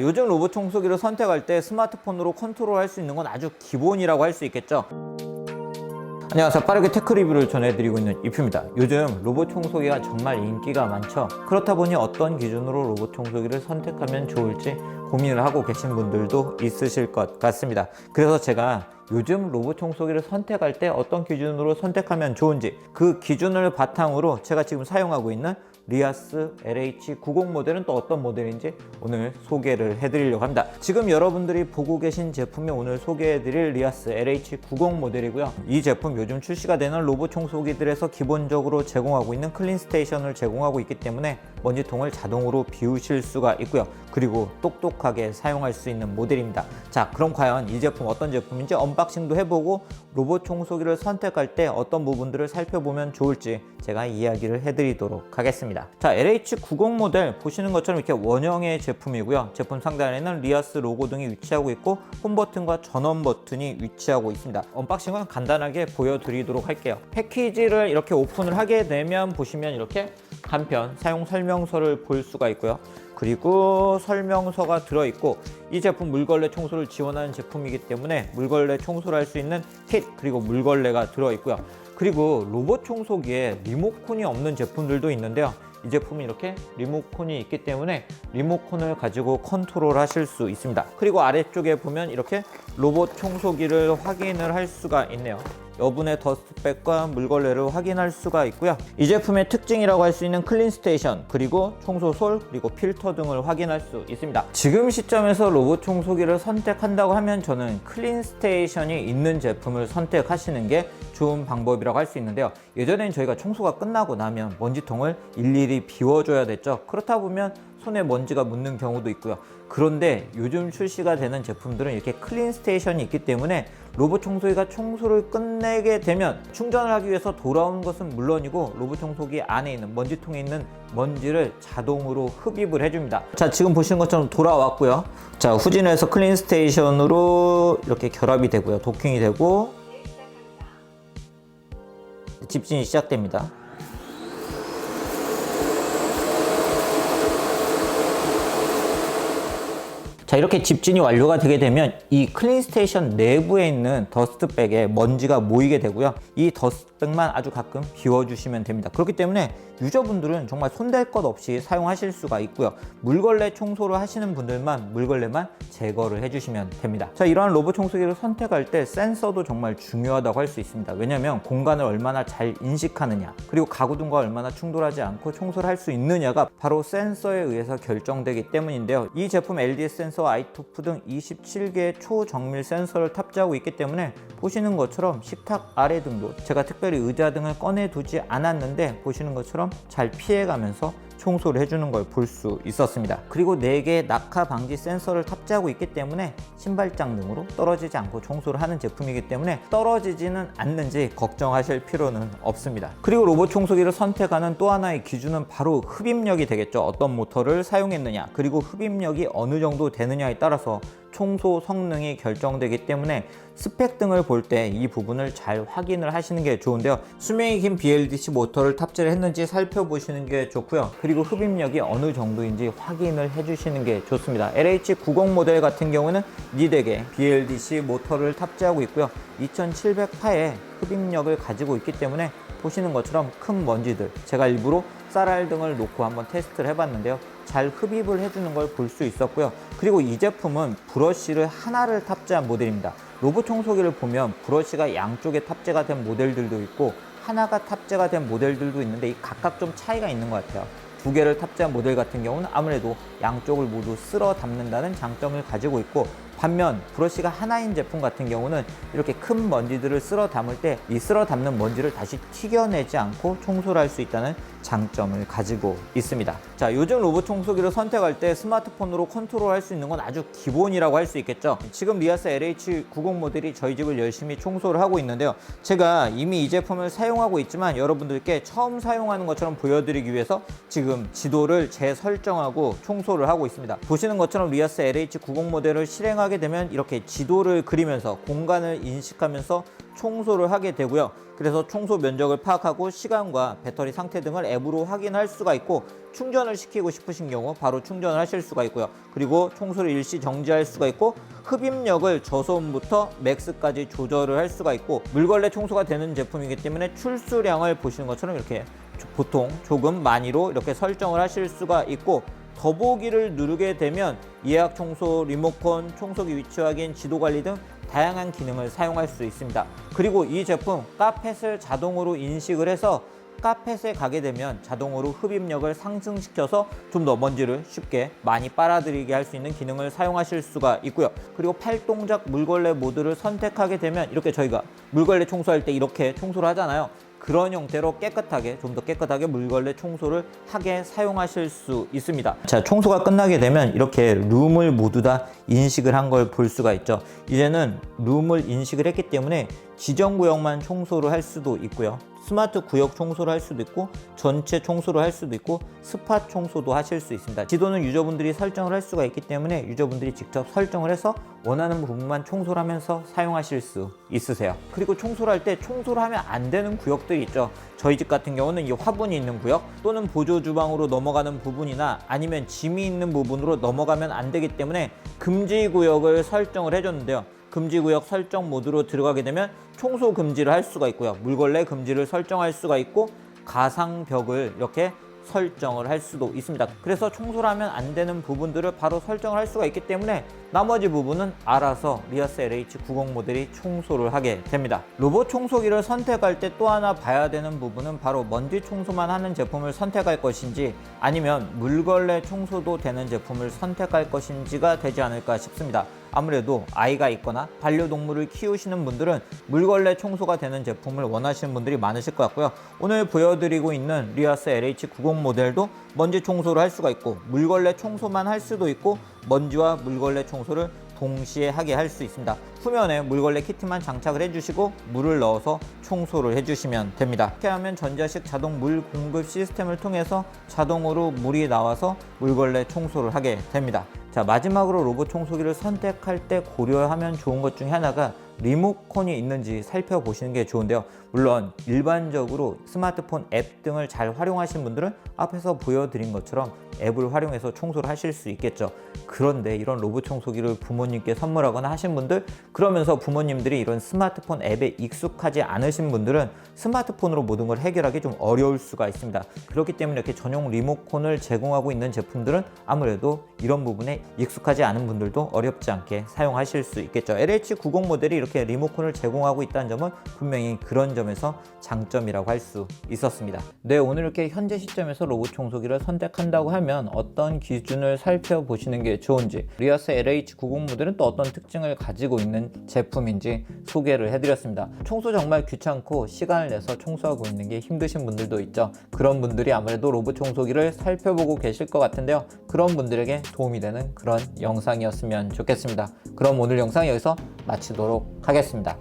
요즘 로봇 청소기를 선택할 때 스마트폰으로 컨트롤할 수 있는 건 아주 기본이라고 할 수 있겠죠. 안녕하세요. 빠르게 테크 리뷰를 전해드리고 있는 이프입니다. 요즘 로봇 청소기가 정말 인기가 많죠. 그렇다 보니 어떤 기준으로 로봇 청소기를 선택하면 좋을지 고민을 하고 계신 분들도 있으실 것 같습니다. 그래서 제가 요즘 로봇 청소기를 선택할 때 어떤 기준으로 선택하면 좋은지, 그 기준을 바탕으로 제가 지금 사용하고 있는 리아스 LH90 모델은 또 어떤 모델인지 오늘 소개를 해드리려고 합니다. 지금 여러분들이 보고 계신 제품이 오늘 소개해드릴 리아스 LH90 모델이고요. 이 제품 요즘 출시가 되는 로봇 청소기들에서 기본적으로 제공하고 있는 클린 스테이션을 제공하고 있기 때문에 먼지통을 자동으로 비우실 수가 있고요. 그리고 똑똑하게 사용할 수 있는 모델입니다. 자, 그럼 과연 이 제품 어떤 제품인지 언박싱도 해보고 로봇 청소기를 선택할 때 어떤 부분들을 살펴보면 좋을지 제가 이야기를 해드리도록 하겠습니다. 자, LH90 모델 보시는 것처럼 이렇게 원형의 제품이고요. 제품 상단에는 리아스 로고 등이 위치하고 있고 홈 버튼과 전원 버튼이 위치하고 있습니다. 언박싱은 간단하게 보여드리도록 할게요. 패키지를 이렇게 오픈을 하게 되면 보시면 이렇게 간편 사용 설명서를 볼 수가 있고요. 그리고 설명서가 들어있고, 이 제품 물걸레 청소를 지원하는 제품이기 때문에 물걸레 청소를 할 수 있는 킷, 그리고 물걸레가 들어있고요. 그리고 로봇 청소기에 리모컨이 없는 제품들도 있는데요. 이 제품이 이렇게 리모컨이 있기 때문에 리모컨을 가지고 컨트롤 하실 수 있습니다. 그리고 아래쪽에 보면 이렇게 로봇 청소기를 확인을 할 수가 있네요. 여분의 더스트백과 물걸레를 확인할 수가 있고요. 이 제품의 특징이라고 할 수 있는 클린 스테이션, 그리고 청소솔, 그리고 필터 등을 확인할 수 있습니다. 지금 시점에서 로봇 청소기를 선택한다고 하면 저는 클린 스테이션이 있는 제품을 선택하시는 게 좋은 방법이라고 할 수 있는데요. 예전엔 저희가 청소가 끝나고 나면 먼지통을 일일이 비워줘야 됐죠. 그렇다 보면 손에 먼지가 묻는 경우도 있고요. 그런데 요즘 출시가 되는 제품들은 이렇게 클린 스테이션이 있기 때문에 로봇 청소기가 청소를 끝내게 되면 충전을 하기 위해서 돌아오는 것은 물론이고 로봇 청소기 안에 있는 먼지통에 있는 먼지를 자동으로 흡입을 해줍니다. 자, 지금 보시는 것처럼 돌아왔고요. 자, 후진을 해서 클린 스테이션으로 이렇게 결합이 되고요. 도킹이 되고 집진이 시작됩니다. 자, 이렇게 집진이 완료가 되게 되면 이 클린 스테이션 내부에 있는 더스트백에 먼지가 모이게 되고요. 이 더스트백만 아주 가끔 비워주시면 됩니다. 그렇기 때문에 유저분들은 정말 손댈 것 없이 사용하실 수가 있고요. 물걸레 청소를 하시는 분들만 물걸레만 제거를 해주시면 됩니다. 자, 이러한 로봇 청소기를 선택할 때 센서도 정말 중요하다고 할 수 있습니다. 왜냐하면 공간을 얼마나 잘 인식하느냐, 그리고 가구 등과 얼마나 충돌하지 않고 청소를 할 수 있느냐가 바로 센서에 의해서 결정되기 때문인데요. 이 제품 LDS 센서 아이토프 등 27개의 초정밀 센서를 탑재하고 있기 때문에 보시는 것처럼 식탁 아래 등도 제가 특별히 의자 등을 꺼내 두지 않았는데 보시는 것처럼 잘 피해가면서 청소를 해주는 걸 볼 수 있었습니다. 그리고 4개의 낙하 방지 센서를 탑재하고 있기 때문에 신발장 등으로 떨어지지 않고 청소를 하는 제품이기 때문에 떨어지지는 않는지 걱정하실 필요는 없습니다. 그리고 로봇 청소기를 선택하는 또 하나의 기준은 바로 흡입력이 되겠죠. 어떤 모터를 사용했느냐, 그리고 흡입력이 어느 정도 되느냐에 따라서 청소 성능이 결정되기 때문에 스펙 등을 볼 때 이 부분을 잘 확인을 하시는 게 좋은데요. 수명이 긴 BLDC 모터를 탑재를 했는지 살펴보시는 게 좋고요. 그리고 흡입력이 어느 정도인지 확인을 해주시는 게 좋습니다. LH90 모델 같은 경우는 4대 BLDC 모터를 탑재하고 있고요. 2700파의 흡입력을 가지고 있기 때문에 보시는 것처럼 큰 먼지들, 제가 일부러 쌀알 등을 놓고 한번 테스트를 해봤는데요. 잘 흡입을 해주는 걸 볼 수 있었고요. 그리고 이 제품은 브러쉬를 하나를 탑재한 모델입니다. 로봇 청소기를 보면 브러쉬가 양쪽에 탑재가 된 모델들도 있고 하나가 탑재가 된 모델들도 있는데 이 각각 좀 차이가 있는 것 같아요. 2개를 탑재한 모델 같은 경우는 아무래도 양쪽을 모두 쓸어 담는다는 장점을 가지고 있고, 반면 브러쉬가 하나인 제품 같은 경우는 이렇게 큰 먼지들을 쓸어 담을 때 이 쓸어 담는 먼지를 다시 튀겨내지 않고 청소를 할 수 있다는 장점을 가지고 있습니다. 자, 요즘 로봇 청소기를 선택할 때 스마트폰으로 컨트롤할 수 있는 건 아주 기본이라고 할 수 있겠죠. 지금 리아스 LH90 모델이 저희 집을 열심히 청소를 하고 있는데요. 제가 이미 이 제품을 사용하고 있지만 여러분들께 처음 사용하는 것처럼 보여드리기 위해서 지금 지도를 재설정하고 청소를 하고 있습니다. 보시는 것처럼 리아스 LH90 모델을 실행하기 사용하게 되면 이렇게 지도를 그리면서 공간을 인식하면서 청소를 하게 되고요. 그래서 청소 면적을 파악하고 시간과 배터리 상태 등을 앱으로 확인할 수가 있고, 충전을 시키고 싶으신 경우 바로 충전을 하실 수가 있고요. 그리고 청소를 일시 정지할 수가 있고, 흡입력을 저소음부터 맥스까지 조절을 할 수가 있고, 물걸레 청소가 되는 제품이기 때문에 출수량을 보시는 것처럼 이렇게 보통 조금 많이로 이렇게 설정을 하실 수가 있고, 더보기를 누르게 되면 예약 청소, 리모컨, 청소기 위치 확인, 지도 관리 등 다양한 기능을 사용할 수 있습니다. 그리고 이 제품 카펫을 자동으로 인식을 해서 카펫에 가게 되면 자동으로 흡입력을 상승시켜서 좀 더 먼지를 쉽게 많이 빨아들이게 할 수 있는 기능을 사용하실 수가 있고요. 그리고 팔동작 물걸레 모드를 선택하게 되면 이렇게 저희가 물걸레 청소할 때 이렇게 청소를 하잖아요. 그런 형태로 깨끗하게, 좀 더 깨끗하게 물걸레 청소를 하게 사용하실 수 있습니다. 자, 청소가 끝나게 되면 이렇게 룸을 모두 다 인식을 한 걸 볼 수가 있죠. 이제는 룸을 인식을 했기 때문에 지정 구역만 청소를 할 수도 있고요. 스마트 구역 청소를 할 수도 있고, 전체 청소를 할 수도 있고, 스팟 청소도 하실 수 있습니다. 지도는 유저분들이 설정을 할 수가 있기 때문에 유저분들이 직접 설정을 해서 원하는 부분만 청소를 하면서 사용하실 수 있으세요. 그리고 청소를 할 때 청소를 하면 안 되는 구역들이 있죠. 저희 집 같은 경우는 이 화분이 있는 구역 또는 보조 주방으로 넘어가는 부분이나 아니면 짐이 있는 부분으로 넘어가면 안 되기 때문에 금지 구역을 설정을 해줬는데요. 금지구역 설정 모드로 들어가게 되면 청소 금지를 할 수가 있고요. 물걸레 금지를 설정할 수가 있고, 가상벽을 이렇게 설정을 할 수도 있습니다. 그래서 청소를 하면 안 되는 부분들을 바로 설정을 할 수가 있기 때문에 나머지 부분은 알아서 리아스 LH90 모델이 청소를 하게 됩니다. 로봇 청소기를 선택할 때 또 하나 봐야 되는 부분은 바로 먼지 청소만 하는 제품을 선택할 것인지 아니면 물걸레 청소도 되는 제품을 선택할 것인지가 되지 않을까 싶습니다. 아무래도 아이가 있거나 반려동물을 키우시는 분들은 물걸레 청소가 되는 제품을 원하시는 분들이 많으실 것 같고요. 오늘 보여드리고 있는 리아스 LH90 모델도 먼지 청소를 할 수가 있고, 물걸레 청소만 할 수도 있고, 먼지와 물걸레 청소를 동시에 하게 할 수 있습니다. 후면에 물걸레 키트만 장착을 해주시고 물을 넣어서 청소를 해주시면 됩니다. 이렇게 하면 전자식 자동 물 공급 시스템을 통해서 자동으로 물이 나와서 물걸레 청소를 하게 됩니다. 자, 마지막으로 로봇 청소기를 선택할 때 고려하면 좋은 것 중에 하나가 리모컨이 있는지 살펴보시는 게 좋은데요. 물론 일반적으로 스마트폰 앱 등을 잘 활용하시는 분들은 앞에서 보여드린 것처럼 앱을 활용해서 청소를 하실 수 있겠죠. 그런데 이런 로봇 청소기를 부모님께 선물하거나 하신 분들, 그러면서 부모님들이 이런 스마트폰 앱에 익숙하지 않으신 분들은 스마트폰으로 모든 걸 해결하기 좀 어려울 수가 있습니다. 그렇기 때문에 이렇게 전용 리모컨을 제공하고 있는 제품들은 아무래도 이런 부분에 익숙하지 않은 분들도 어렵지 않게 사용하실 수 있겠죠. LH90 모델이 이렇게 리모컨을 제공하고 있다는 점은 분명히 그런 점에서 장점이라고 할 수 있었습니다. 네, 오늘 이렇게 현재 시점에서 로봇 청소기를 선택한다고 하면 어떤 기준을 살펴보시는 게 좋은지, 리아스 LH90 모델은 또 어떤 특징을 가지고 있는 제품인지 소개를 해드렸습니다. 청소 정말 귀찮고 시간을 내서 청소하고 있는 게 힘드신 분들도 있죠. 그런 분들이 아무래도 로봇 청소기를 살펴보고 계실 것 같은데요. 그런 분들에게 도움이 되는 그런 영상이었으면 좋겠습니다. 그럼 오늘 영상 여기서 마치도록 하겠습니다.